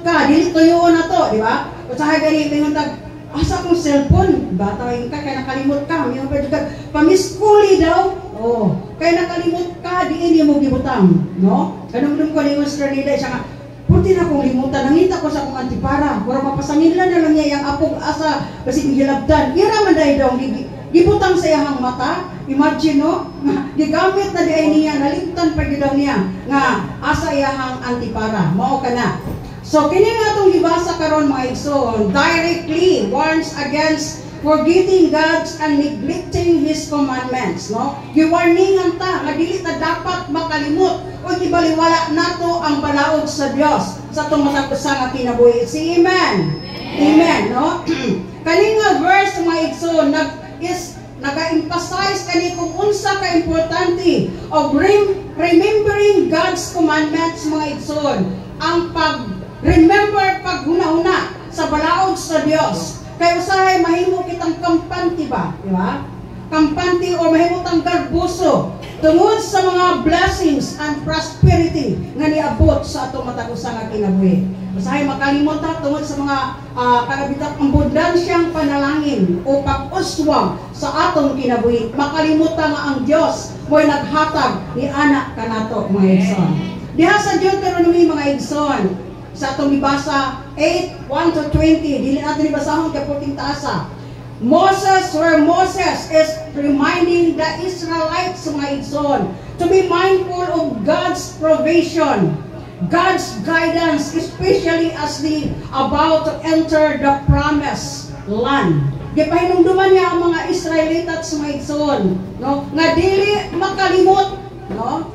ka, dili tuyo na to, di ba? Usahay gani pinguntag, asa kong cellphone, bata yung ka, kaya nakalimot ka, may mga pamiskuli daw, oh, kaya nakalimot ka, diin yung mo gibutang, no? Kanong ko lingon sa nila, siya nga, puti na kong limutan, nangita ko sa akong antipara, mura mapasangila na lang niya yung apog asa, kasi gilabdan, ira man dahil daw, gibutang sa iyang mata, imagine no, gigamit na diay niya, nalimtan pa daw niya, nga asa iyang antipara, mao ka na. So, kini nga itong ibasa karon mga igsoon, directly warns against forgetting God's and neglecting His commandments, no? Giwarningan ta, nga dili ta dapat makalimot o ibaliwala nato ang balaod sa Dios sa itong matagpusa nga kinabuhi. Si Amen. Amen, no? Kani nga verse mga igsoon, nag-emphasize kani kung unsa ka importante of remembering God's commandments mga igsoon, ang remember pag huna-huna sa balaod sa Dios. Kaya usahay mahimo kitang kampante ba? Di ba? Kampante o mahimo tang garbuso tungod sa mga blessings and prosperity nga niabot sa atong matagusa nga kinabuhi. Usahay makalimot ta tungod sa mga karabitak abundansyang panalangin o pag-uswag sa atong kinabuhi. Makalimutan nga ang Dios mo'y naghatag ni anak kanato mga igsoon. Diha sa Deuteronomy mga igsoon, sa atong ibasa 8:1-20, dili natin ibasahon kay puting taasa. Moses is reminding the Israelites mga igsoon to be mindful of God's provision, God's guidance, especially as they about to enter the promised land. Gipahinumduman niya ang mga Israelitas mga igsoon, no, nga dili makalimot, no,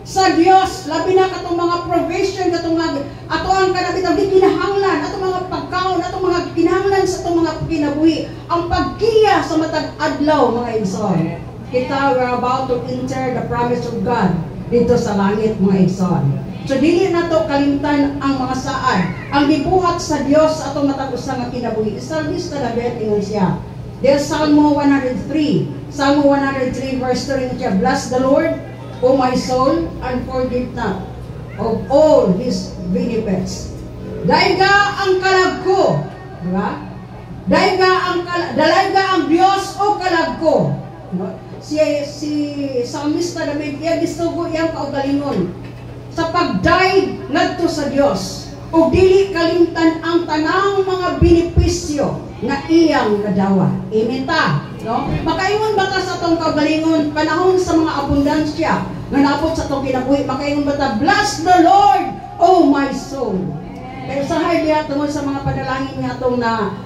sa Dios, labi na katong mga provision, katong mga ato ang kanabitang kinahanglan, atong mga pagkaon, atong mga kinahanglan sa atong mga kinabuhi, ang pagkiya sa matag adlaw mga igsoon. Kita we're about to enter the promise of God dito sa langit mga igsoon. So dili na to kalimtan ang mga saad, ang gibuhat sa Dios sa atong matag usa nga kinabuhi. Salmista na betingon siya. There's Psalm 103 verse 3 siya, bless the Lord, O my soul, and forget not of all His benefits. Daiga ang kalag ko, di ba? Dalayga ang Diyos o kalag ko. Si Psalmista David, iya gisugo iyang kaugalingon sa pagdaig ngadto sa Dios o dili kalimtan ang tanang mga benepisyo nga iyang nadawa. Amen ta, no? Makaingon ba ta sa atong kaugalingon panahon sa mga abundansya nga naabot sa atong kinabuhi? Makaingon ba ta, bless the Lord, O my soul. Kaya usahay diya tungod sa mga panalangin nga atong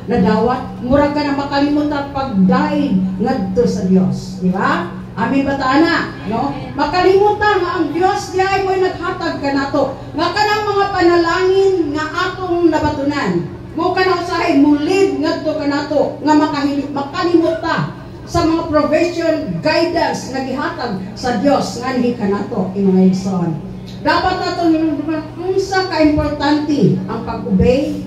nadawat, murag ka na makalimot ang pagdaig ngadto sa Dios, di ba? Amin ba ta na, no? Makalimutan nga ang Dios di ay mo'y naghatag kanato nga kanang mga panalangin nga atong nabatunan. Mo kana usahay mulid ngadto kanato nga makalimot ta sa mga provision, guidance nga gihatag sa Dios nga ni kanato mga igsoon. Dapat nato hinungdan unsa ka importante ang pag-obey,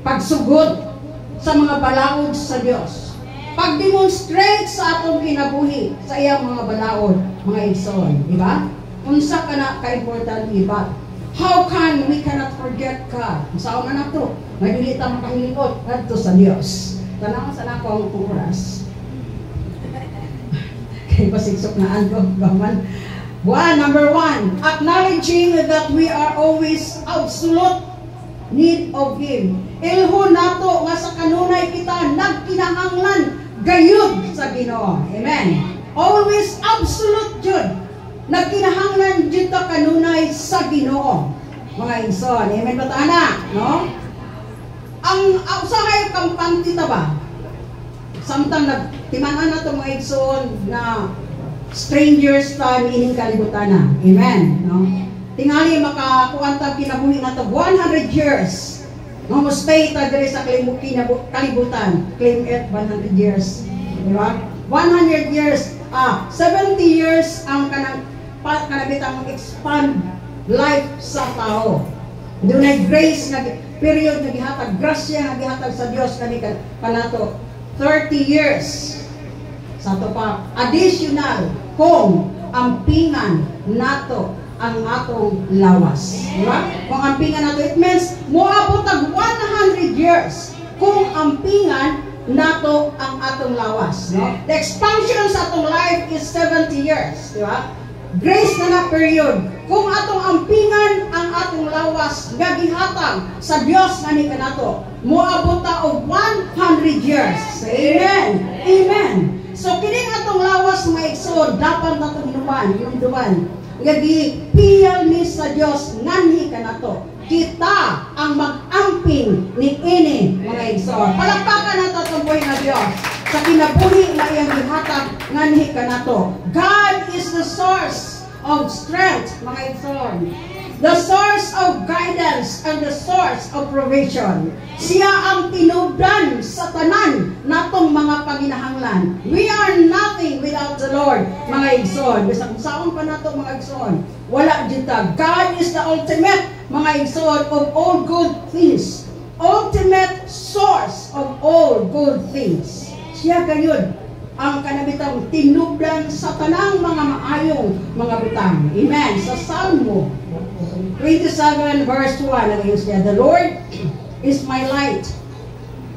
pagsugod sa mga balaod sa Dios. Pag-demonstrate sa atong kinabuhi sa iyang mga balaod, mga igsoon, di ba? Unsa kana ka-importante ba? How can we cannot forget God? Sao na nato? Nga ta makahilikot ngadto sa Dios. Tanaw sa nako ang oras. Kay pasigsok na anto gaman. Number one, acknowledging that we are always absolute need of Him. Ilhon nato nga sa kanunay kita nagkinahanglan gayud sa Ginoo. Amen. Always absolute jud. Nagkinahanglan jud ta kanunay sa Ginoo. Mga igsoon, amen ba ta na, no? Ang usahay kampante ta ba? Samtang nagtimanan na to mga igsoon na strangers ta niining kalibutan na. Amen, no? Tingali makakuanta kinabuhi na to 100 years. No, stay ta diri sa kalibutan. Claim it 100 years. Di ba? 100 years, 70 years ang kanabitang expand life sa tao. Doon ay grace na period na gihatag, grasya na gihatag sa Dios kanato 30 years. Sa to pa additional kung ang pingan nato ang atong lawas. Diba? Kung ampingan nato, it means moabot tag 100 years kung ampingan nato ang atong lawas. No? The expansion sa atong life is 70 years. Diba? Grace na period. Kung atong ampingan ang atong lawas nga gihatag sa Dios nga ni kanato, moabot ta og 100 years. Amen. Amen. So kining atong lawas nga igsoon dapat natong duman nga gipiyal ni sa Dios nganhi kanato. Kita ang mag-amping ni ini mga igsoon. Palakpakan nato atong buhay nga Dios sa kinabuhi nga iyang gihatag nganhi kanato. God is the source of strength, mga igsoon. The source of guidance and the source of provision. Siya ang tinubdan sa tanan natong mga panginahanglan. We are nothing without the Lord, mga igsoon. Bisag saon pa nato mga igsoon, wala dita. God is the ultimate, mga igsoon, of all good things. Ultimate source of all good things. Siya gayud ang kanabitang tinubdan sa tanang mga maayong mga butang. Amen. Sa Salmo 27 verse 1, the Lord is my light,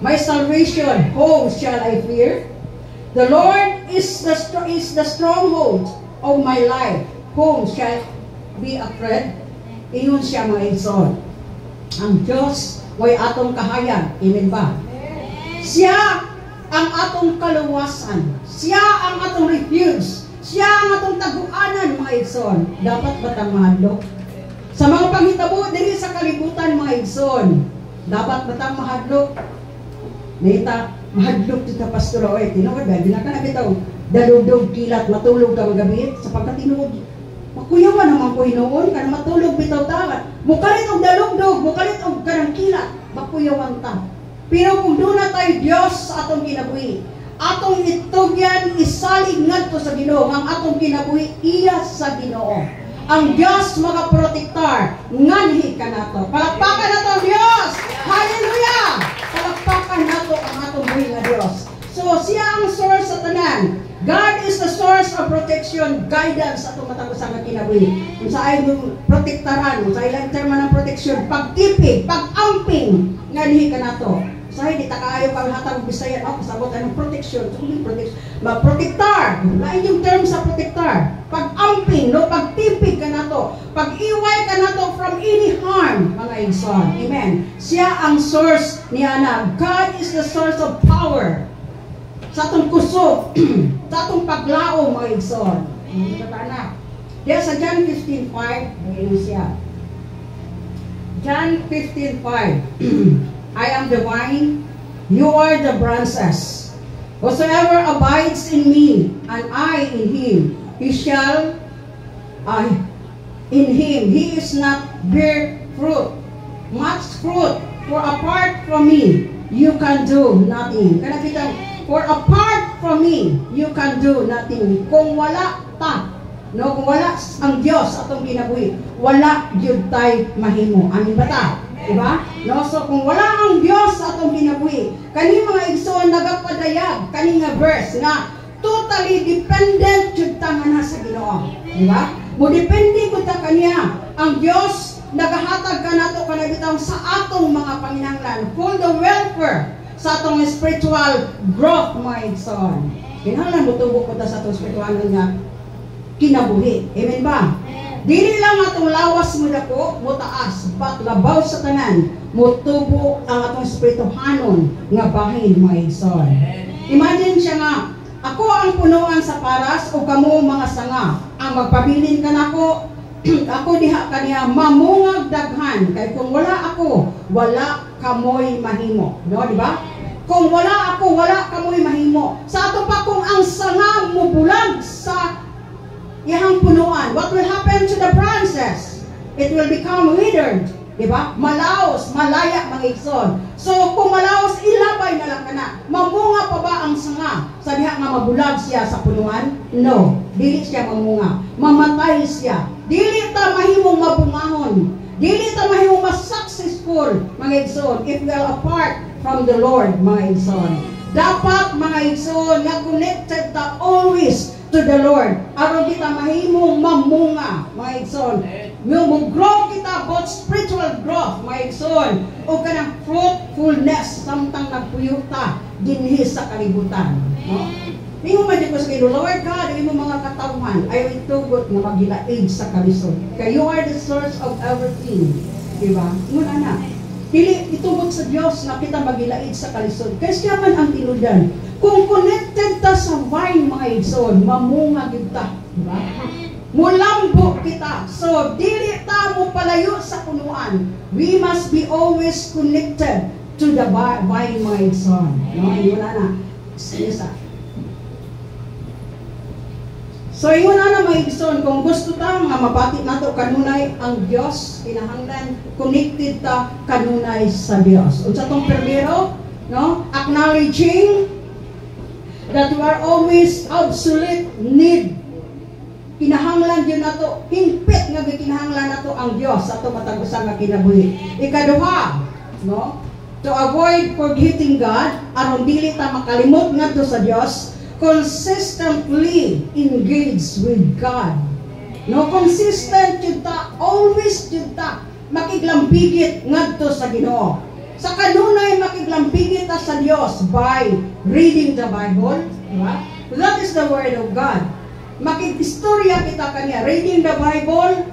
my salvation. Whom shall I fear? The Lord is the stronghold of my life. Whom shall be afraid? Iyon siya mga igsoon. Ang Diyos may atong kahayag. Amen ba? Siya ang atong kaluwasan. Siya ang atong refuge. Siya ang atong taguanan, mga igsoon. Dapat batang mahadlok? Sa mga panghitabo diri sa kalibutan, mga igsoon, dapat batang mahadlok? Nita, mahadlok dito, Pastor Oy. Tinuod ba? Di na ka na bitaw. Dalugdog kilat, matulog ka magabit. Sapagkat tinuod, makuyawan naman ko hinoon, kana matulog bitaw tawad. Mukalit og dalugdog, mukalit og kanang kilat, makuyawan ta. Pero kung doon na tayo Diyos sa atong kinabuhi, atong itugyan isalig ngadto sa Ginoo, ang atong kinabuhi iya sa Ginoo. Ang Diyos magaprotektar nganhi kanato. Palakpakan nato ang Diyos. Hallelujah! Palakpakan nato ang atong buhi nga Diyos. So siya ang source sa tanan. God is the source of protection, guidance sa atong matagos nga kinabuhi. Kung sa ay protektaran, kung sa ilang terma ng protection, pagtipig, pag-amping nganhi kanato. Say di ta kaayo pag hatag Bisaya pasabot anong protection, ma-protektar. Lain yung term sa protektar. Pag-amping, no, pagtipig kanato, pag-iway kanato from any harm, mga igsoon. Amen. Siya ang source niya na. God is the source of power. Sa atong kusog, sa atong paglao, mga igsoon. Katana. Diya sa John 15:5, ngayon siya. John 15:5. I am the vine, you are the branches. Whosoever abides in me, and I in him, he shall, in him, he is not bear fruit, much fruit. For apart from me, you can do nothing. Kana kita, for apart from me, you can do nothing. Kung wala ta, no, kung wala ang Diyos atong kinabuhi, wala jud tay mahimo. Amin ba ta? Diba? No? So kung wala ang Diyos sa atong kinabuhi, kani mga igsoon nagapadayag, kani nga verse nga totally dependent jud ta nga sa Ginoo. Diba? Mo depende gud ta kaniya. Ang Diyos nagahatag kanato kanabitaw sa atong mga panginahanglan for the welfare sa atong spiritual growth, mga igsoon. Kinahanglan mo tubo ko ta sa atong spiritual nga kinabuhi. Amen ba? Dili lang atong lawas mo dako, mo taas, but labaw sa tanan, mo tubo ang atong espirituhanon nga bahin, mga igsoon. Imagine siya nga, ako ang punuan sa paras o kamo mga sanga. Ang magpabilin ka nako, ako diha kaniya mamungag daghan. Kay kung wala ako, wala kamoy mahimo. No, di ba? Kung wala ako, wala kamoy mahimo. Sa ato pa kung ang sanga mo bulag sa iyang punuan, what will happen to the branches? It will become withered. Diba? Malaos, malaya, mga igsoon. So, kung malaos, ilabay na lang ka na. Mamunga pa ba ang sanga? Sabihan nga mabulag siya sa punuan? No. Dili siya mamunga. Mamatay siya. Dili ta mahimong mabungahon. Dili ta mahimong mas successful, mga igsoon, if we are apart from the Lord, mga igsoon. Dapat, mga igsoon, nga connected ta always to the Lord. Aron kita mahimong mamunga, mga igsoon. Mo-grow kita both spiritual growth, mga igsoon, o kanang fruitfulness samtang nagpuyuta dinhi sa kalibutan. No? Ingon man ko sa kay Lord God, imo mga katawhan ay itugot nga maghilaig sa kalisod. Kay you are the source of everything. Diba? Ingon ana. Dili itugot sa Dios na kita maghilaig sa kalisod. Kay siya man ang tinudan. Kung connected ta sa vine, mga igsoon, mamunga gyud ta, diba? Mulambo kita. So dili ta mo palayo sa punuan. We must be always connected to the vine, mga igsoon. No, ingon ana. Isa. So, yun na mga igsoon, kung gusto ta nga mabati nato kanunay ang Dios, kinahanglan connected ta kanunay sa Dios. Unsa tong primero, no? Acknowledging that we are always absolute need. Kinahanglan gyud nato, hingpit nga kinahanglan nato ang Dios sa ato matag usa nga kinabuhi. Ikaduha, no? To avoid forgetting God, aron dili ta makalimot ngadto sa Dios, consistently engage with God. No, consistent yun ta, always yun ta, makiglambigit ngadto sa Ginoo. Sa kanunay makiglambigit ta sa Dios by reading the Bible, diba? That is the word of God. Makikistorya kita kanya, reading the Bible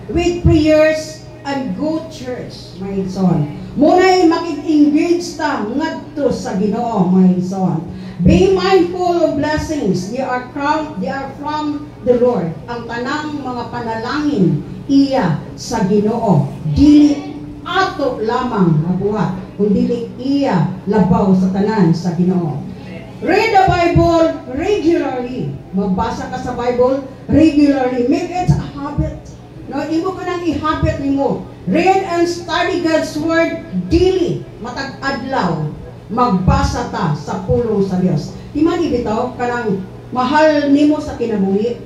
with prayers and go church, my son. Muna'y makik-engage ta ngadto sa Ginoo, my son. Be mindful of blessings. They are from the Lord. Ang tanang mga panalangin iya sa Ginoo. Dili ato lamang nabuhat, kundi iya labaw sa tanan sa Ginoo. Read the Bible regularly. Magbasa ka sa Bible regularly. Make it a habit. No, imo ka nang i-habit nimo. Read and study God's word daily. Matag adlaw. Magbasa ta sa pulong sa Dios. Di man ibitaw kanang mahal nimo sa kinabuhi.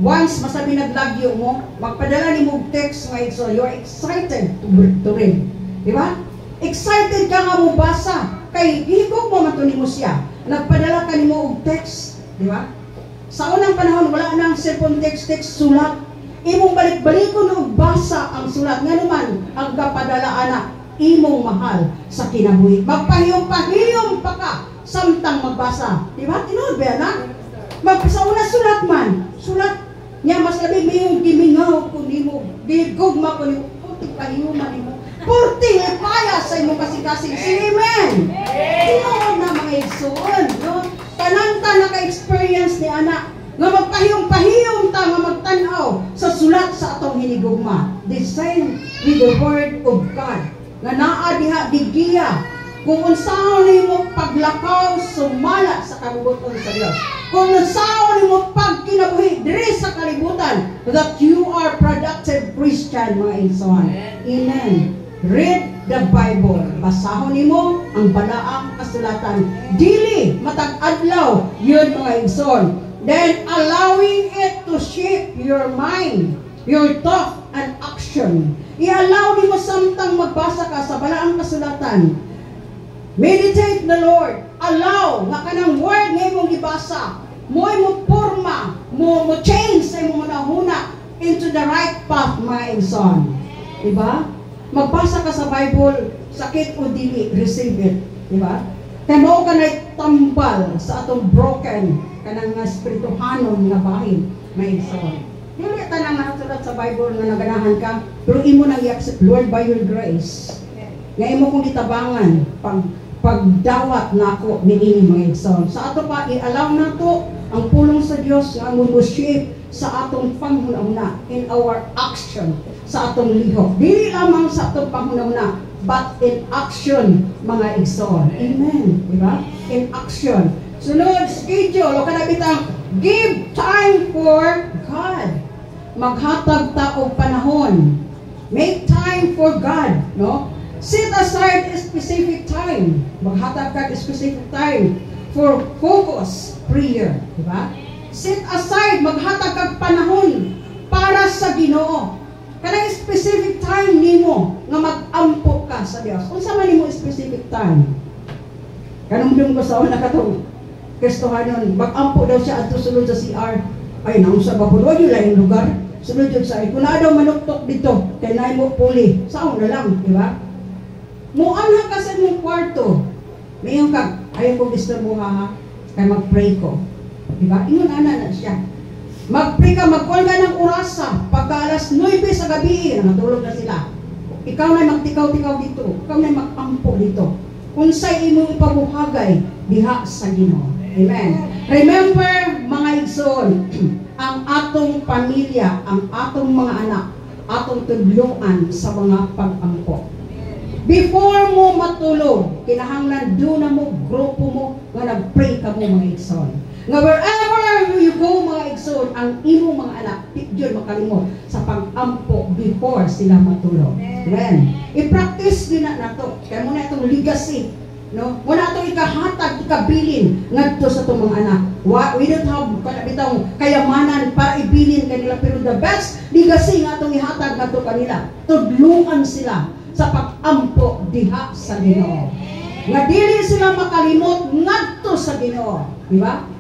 Once masabi naglagyo mo, magpadala nimo og text nga so you're excited to read. Di ba? Excited ka nga mo basa kay higog mo man nimo siya. Nagpadala ka nimo og text, di ba? Sa unang panahon wala nang cellphone text sulat. Imong balik-balikon og basa ang sulat nga naman ang kapadala anak imong mahal sa kinabuhi. Magpahiyom-pahiyom pa ka samtang magbasa. Di ba? Tinuod ba na? Sa una sulat man. Sulat niya mas labi may yung gimingaw ko nimo. Gigugma ko nimo. Puting pahiyuman nimo. Puting ipaya sa imong kasing-kasing. Amen! Tinuod na mga igsoon. No? Tananta naka-experience ni anak. Nga magpahiyom-pahiyom ta nga magtanaw sa sulat sa atong hinigugma. The same with the word of God. Nga naa diha digiya kung unsaon nimo paglakaw sumala sa kabubuton sa Dios. Kung unsaon nimo pagkinabuhi diri sa kalibutan, that you are productive Christian, mga igsoon. Amen. Read the Bible. Basahon nimo ang balaang kasulatan. Dili matag adlaw yun, mga igsoon. Then allowing it to shape your mind, your thought and action. I-allow mo samtang magbasa ka sa balaang kasulatan. Meditate the Lord. Allow nga kanang word nga imong gibasa. Mo porma, mo change sa imong hunahuna into the right path, my son. Diba? Magbasa ka sa Bible, sakit o dili, receive it. Diba? Kaya mo ka na tambal sa atong broken kanang spirituhanon nga bahin, my son. Dili tanang nakasulat sa Bible nga naganahan ka, pero imo nang i-accept, Lord, by your grace. Nga imo kong itabangan, pagdawat na ako ni ini mga igsoon. Sa ato pa, i-allow na to ang pulong sa Dios nga mo shape sa atong panghunahuna in our action, sa atong lihok. Dili lamang sa atong panghunahuna, but in action, mga igsoon. Amen. Diba? In action. Sunod, schedule, o kanabitang, give time for God. Maghatag ta og panahon. Make time for God, no? Set aside a specific time. Maghatag ka specific time for focus prayer, di ba? Set aside, maghatag kag panahon para sa Ginoo. Kanang specific time nimo nga mag-ampo ka sa Dios. Unsa man nimo specific time? Kanang dum ko sa una katong Kristohanon, mag-ampo daw siya at sulod sa CR. Ay, nausa ba po, wala yung lugar. Sulod yun sa kung na daw manuktok dito, kaya na mo puli. Saan na lang, di ba? Muanha ka sa mong kwarto. Mayroon ka, ayaw ko disturbo ha, kaya mag-pray ko. Di ba? Ingon ana na siya. Mag-pray ka, mag-call ka ng orasa. Pagka alas 9 sa gabi, natulog na sila. Ikaw na magtikaw-tikaw dito. Ikaw na mag-ampo dito. Kung sa'y imong ipabuhagay, diha sa Ginoo. Amen. Remember, mga igsoon, ang atong pamilya, ang atong mga anak, atong tudloan sa mga pag-ampo. Before mo matulog, kinahanglan doon na mo, grupo mo, nga nag-pray ka mo, mga igsoon. Nga wherever you go, mga igsoon, ang imong mga anak, yun makalimot sa pag-ampo before sila matulog. Amen. I-practice din na nato. Kaya muna itong legacy. No? Muna itong ikahatag, ikabilin ngadto sa itong mga anak. We don't have itong kayamanan para ibilin kanila. Pero the best legacy nga itong ihatag ngadto kanila. Tudlungan sila sa pag-ampo diha sa Ginoo. Nga dili sila makalimot ngadto sa Ginoo. Di ba?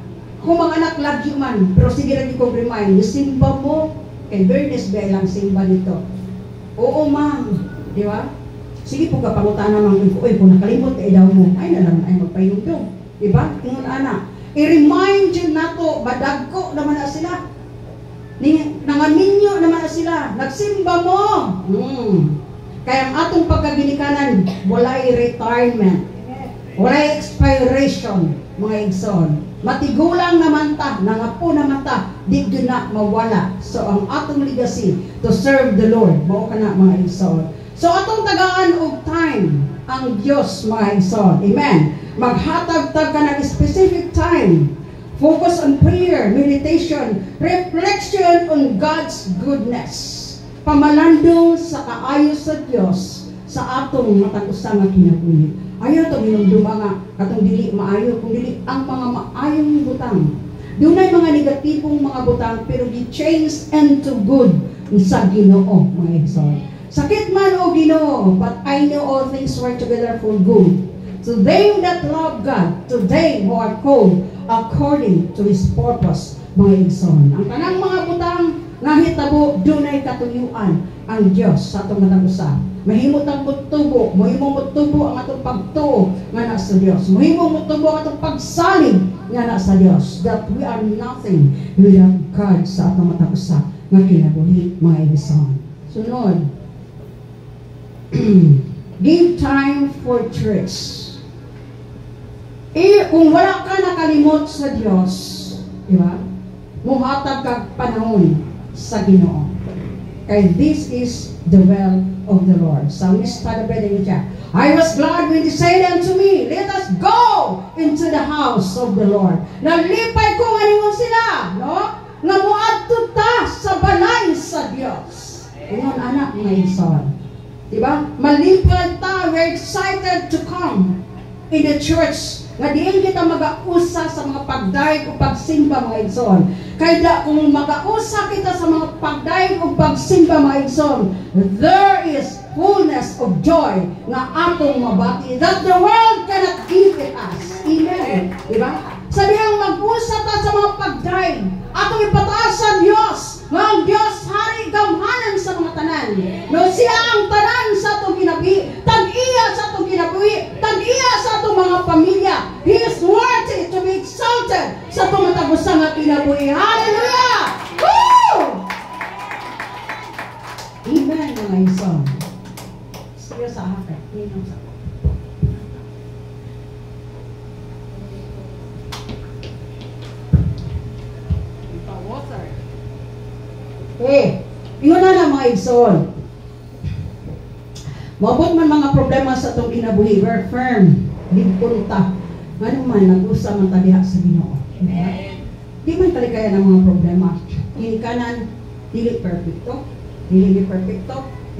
Kung mga anak lagi man, pero sige rin kong remind, simba mo, kay Bernes ba lang simba dito? Oo, ma'am. Di ba? Sige po kapangutan naman ko, kung nakalimot kay daw mo, ay nalang ay magpayugtog. Di ba? Ingon ana. I-remind yun nato, badagko naman na sila. Nangaminyo naman na sila. Nagsimba mo. Kaya ang atong pagkaginikanan, walay retirement. Walay expiration, mga igsoon. Matigulang naman ta, nangapo naman ta, di doon na mawala. So, ang atong legacy to serve the Lord, mao ka na mga igsoon. So, atong tagaan og time, ang Diyos, mga igsoon. Amen. Maghatag-tag ka ng specific time. Focus on prayer, meditation, reflection on God's goodness. Pamalandong sa kaayos sa Diyos sa atong matag-usang nga kinabuhi. Ayaw itong hinumduma nga, katong dili maayo, kung dili ang mga maayong butang. Doon ay mga negatibong mga butang, pero di-change into good sa Ginoo, mga igsoon. Sakit man o Ginoo, but I know all things work together for good. To them that love God, to them who are called according to His purpose, mga igsoon. Ang kanang mga butang nga hitabo, doon ay katuyuan ang Diyos sa atong matag-usa. Mahimot ang mutubo, mahimong mutubo ang atong pagtuo nga nasa Diyos. Mahimong mutubo ang atong pagsalig nga nasa Diyos. That we are nothing without God sa atong matag-usa nga kinabuhi, mga igsoon. Sunod. Give time for church. Kung wala ka nakalimot sa Diyos, di ba? Muhatag ka panahon sa Ginoo. Kaya this is the will of the Lord. Psalmist siya. I was glad when they said unto me, let us go into the house of the Lord. Nalipay ko ngayon sila, no? Nga muadto ta sa balay sa Diyos. Ingon anak mga igsoon. Diba? Malipad ta, we're excited to come in the church. Nga diin kita mag-ausa sa mga pagdaig o pagsimba, mga igsoon. Kaya kung mag-ausa kita sa mga pagdaig o pagsimba, mga igsoon, there is fullness of joy na atong mabati that the world cannot give it us. Amen. Diba? Sabihang mag-usa ta sa mga pagdaig, atong ipataas sa Diyos, nga ang Diyos hari gamhanan sa mga tanan. No, siya ang tanan sa atong kinabuhi, tag-iya sa atong kinabuhi, tag-iya sa atong mga pamilya. He is worthy to be exalted sa tumatagusang at kinabuhi. Hallelujah! Woo! Amen, mga igsoon. Siya sa akin. Ninong sa akin. Ingon na mga igsoon. Mabot man mga problema sa itong kinabuhi, we're firm, ligpunta. Ano man, nag-usa man taliha sa Ginoo. Di man talikaya ng mga problema. Kinikanan, dili perfecto,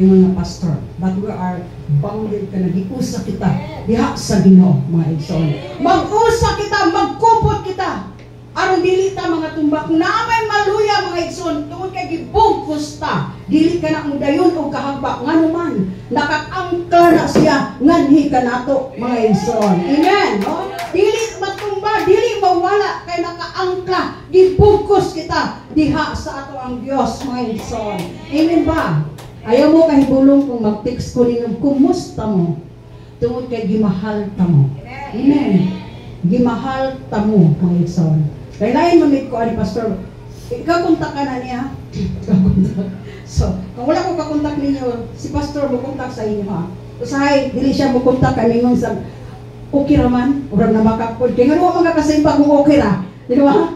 ingon na pastor. But we are bounded ka na, di-usa kita, diha sa Ginoo, mga igsoon. Mag-usa kita, magkupot kita. Aron dili ta mga tumbak na may maluya mga igsoon tungod kay gibungkus ta dili ka na mudayon og kahagba ngano man nakakangka na siya nganhi kanato mga igsoon. Amen. No? Dili Aron ba dili mawala kay nakaangkla gibugkos kita diha sa ato ang Dios, mga igsoon. Amen ba? Ayaw mo kahibulong kung mag-text ko ninyo, kumusta mo? Tungod kay gimahal ta mo. Amen. Gimahal ta mo, mga igsoon. Kaya lain mamit ko ani pastor, ikakontak ka na niya. So, kung wala ko kakontak ninyo, si pastor mo kontak sa inyo ha. Usahay, dili siya mo kontak kami nung sa okay raman, urang na makapod. Kaya nga mga kasimba kung okay ra. Di ba?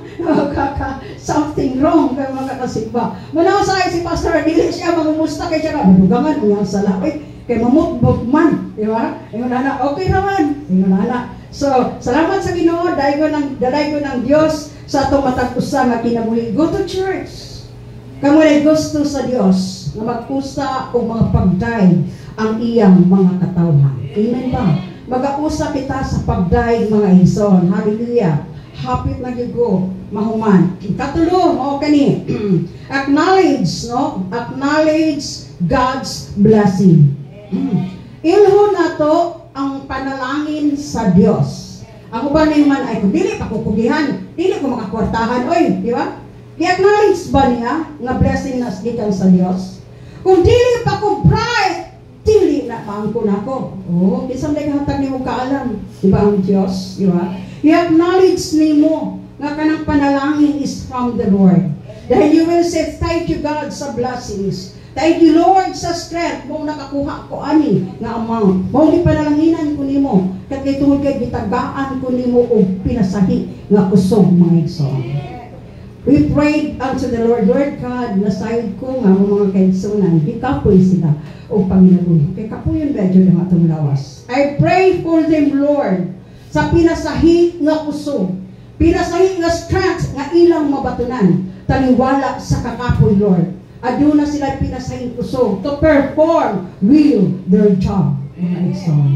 Something wrong kaya mga kasimba. Manaw sa si pastor, dili siya mamumusta kay siya ka. Madugangan, uyang sala. Kay mamutbog man. Di ba? Ingon na, okay naman. Ingon na. So, salamat sa Ginoo, daday ko ng Dios sa atong matag usa nga kinabuhi. Go to church. Kamo na gusto sa Dios na magpusta o mga pagday ang iyang mga katawhan. Amen ba? Mag-ausa kita sa pagday mga igsoon. Hallelujah. Hapit na gyud mahuman. Katulo mo kani. Acknowledge, no? Acknowledge God's blessing. Ilhon nato ang panalangin sa Dios. Ako ba naman ay kung dili pa kukugihan, dili ko makakwartahan, oy, di ba? I-acknowledge ba niya nga blessing na gikan sa Dios? Kung dili pa ko bright, dili na maangko nako. Oh, kisam day hatag nimo kaalam, di ba ang Dios, di ba? I-acknowledge nimo nga kanang panalangin is from the Lord. Dahil you will say thank you God sa blessings. Thank you Lord sa strength mong nakakuha ko ani nga amount. Mao ni panalanginan ko nimo kat kay tungod kay gitagaan ko nimo og pinasahi nga kusog mga igsoon. We prayed unto the Lord, Lord God, nasayod ko nga mga kaigsunan, di kapoy sila o Panginoon. Kay kapoy yung medyo ng atong lawas. I pray for them, Lord, sa pinasahi nga kusog, pinasahi nga strength nga ilang mabatunan, taliwala sa kakapoy, Lord. Aduna sila pinasahing kusog to perform will their job. Mga igsoon.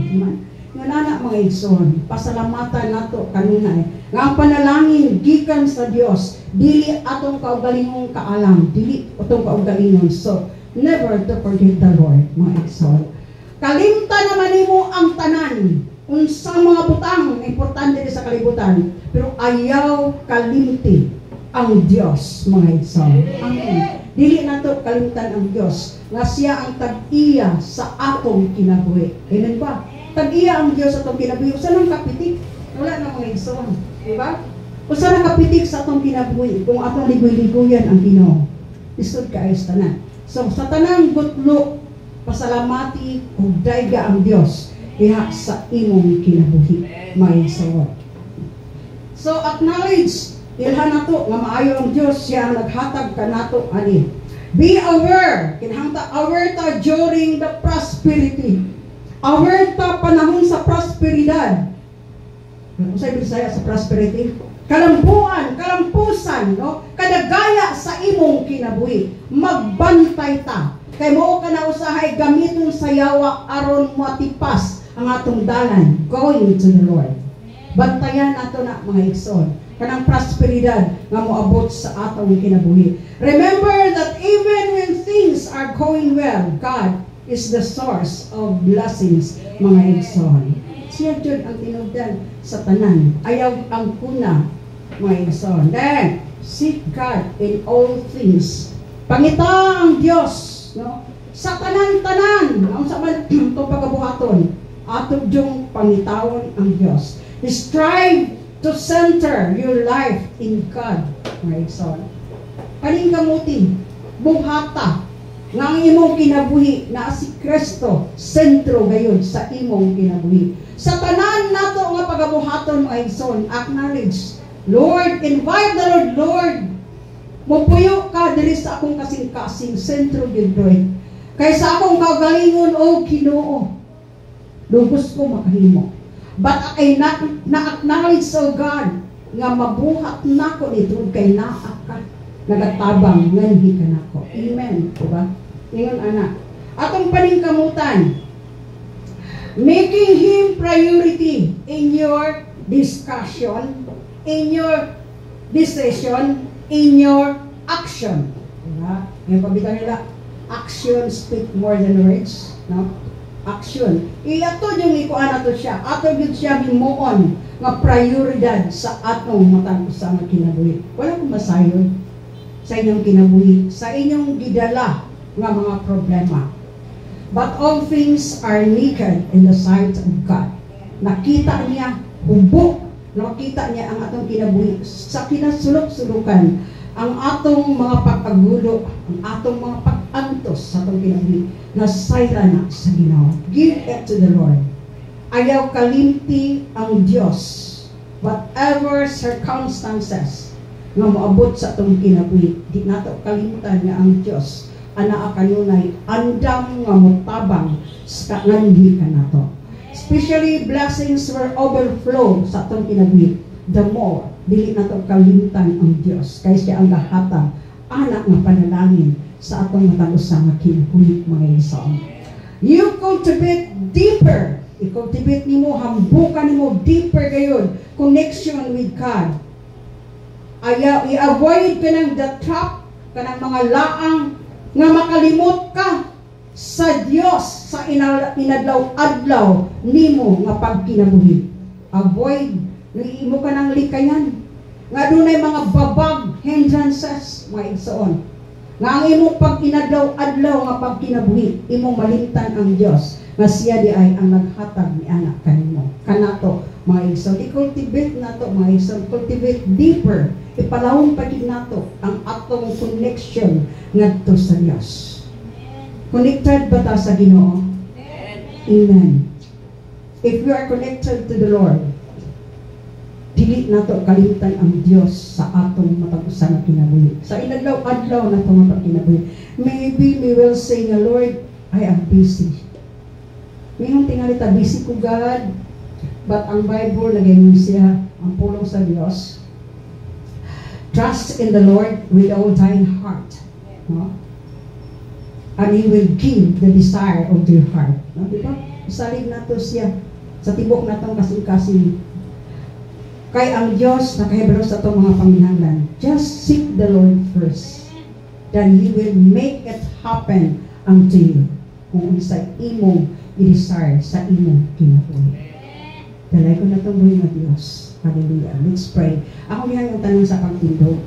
Nga nana mga igsoon, pasalamatan nato kanunay. Nga ang panalangin gikan sa Dios, dili atong kaugalingong kaalam, dili atong kaugalingon. So, never to forget the Lord, mga igsoon. Kalimtan naman nimo ang tanan, unsang mga butang importante sa kalibutan, pero ayaw kalimti ang Dios, mga igsoon. Amen. Dili nato kalimtan ang Dios nga siya ang tag-iya sa atong kinabuhi. Amen ba? Tag-iya ang Dios sa atong kinabuhi. Usa nang kapitik? Wala na mga igsoon, di ba? Usa nang kapitik sa atong kinabuhi kung atong ligoy-ligoyan ang Ginoo. Isod ka ayos tanan. So sa tanang gutlo, pasalamati ug dayga ang Dios diha sa imong kinabuhi, mga igsoon. So acknowledge ilhan nato nga maayo ang Dios siya ang naghatag kanato ani. Be aware, kinahangta aware ta during the prosperity. Aware ta panahon sa prosperidad. Usay Bisaya sa prosperity. Kalambuan, kalampusan, no? Kadagaya sa imong kinabuhi. Magbantay ta. Kay mao kana usahay gamiton sa yawa aron matipas ang atong dalan going to the Lord. Bantayan nato na mga igsoon kanang prosperidad nga moabot sa atong kinabuhi. Remember that even when things are going well, God is the source of blessings, mga igsoon. Siya jud ang tinubdan sa tanan. Ayaw ang kuna, mga igsoon. Then, seek God in all things. Pangita ang Dios, no? Sa tanan-tanan, ang sa man itong pagkabuhaton, atong diyong pangitawon ang Dios. Strive to center your life in God, mga igsoon. Kaning kamuti, buhata, nga ang imong kinabuhi na si Kristo, sentro gayon sa imong kinabuhi. Sa tanan nato nga pagabuhaton, mga igsoon, acknowledge, Lord, invite the Lord, Lord, mupuyo ka diri sa akong kasing-kasing, sentro yun, Lord. Kaysa akong kagalingon, o Ginoo, lubos ko makahimo. But I na-acknowledge, oh God, nga mabuhat na ko nito kay naaka nagatabang nganhi ka na ko. Amen. Diba? Ngayon, anak. Atong paningkamutan, making Him priority in your discussion, in your decision, in your action. Diba? Ngayon, pabita nila, action speak more than words. No? action. Ato yung ikuan ato siya. Ato yun siya himuon nga prioridad sa atong matang usa nga kinabuhi. Wala kong masayon sa inyong kinabuhi, sa inyong gidala nga mga problema. But all things are naked in the sight of God. Nakita niya, hubog, nakita niya ang atong kinabuhi sa kinasulok-sulukan, ang atong mga pagkagulo, ang atong mga pag-antos sa atong kinabuhi, nasayra na sa Ginoo. Give it to the Lord. Ayaw kalimti ang Diyos. Whatever circumstances nga moabot sa atong kinabuhi, di nato kalimutan nga ang Diyos ana kanunay andam nga motabang sa kananhi kanato. Especially blessings were overflow sa atong kinabuhi. The more dili nato kalimutan ang Dios kay siya ang lahatang anak nga panalangin sa atong matag usa nga kinabuhi mga igsoon. You cultivate deeper. I-cultivate nimo, hambukan nimo deeper gayon connection with God. Ayaw i-avoid ka ng the trap kanang mga laang nga makalimot ka sa Dios sa inadlaw-adlaw nimo nga pagkinabuhi. Avoid imo ka ng likayan nga dunay mga babag hindrances mga igsoon nga ang imong pag-inadlaw-adlaw nga pagkinabuhi imong malimtan ang Dios nga siya di ay ang naghatag ni anak kanimo kanato mga igsoon. I-cultivate nato mga igsoon, cultivate deeper, ipalawon pa gid nato ang atong connection ngadto sa Dios. Connected ba ta sa Ginoo? Amen. If we are connected to the Lord, dili nato kalimutan ang Dios sa atong matag usa nga kinabuhi. Sa inadlaw-adlaw nato nga kinabuhi. Maybe we will say, Lord, I am busy. Ngayong tingali ta, busy ko God. But ang Bible, nagayon siya, ang pulong sa Dios. Trust in the Lord with all thine heart. No? And He will give the desire of your heart. No? Diba? Isalig nato siya sa tibok natong kasing-kasing. Kay ang Diyos nakahibalo sa itong mga panginahanglan. Just seek the Lord first. Then He will make it happen unto you. Kung sa imong i-desire sa imong kinabuhi. Dalay ko na itong buhay na Diyos. Hallelujah. Let's pray. Ako niya yung tanong sa pagtindog.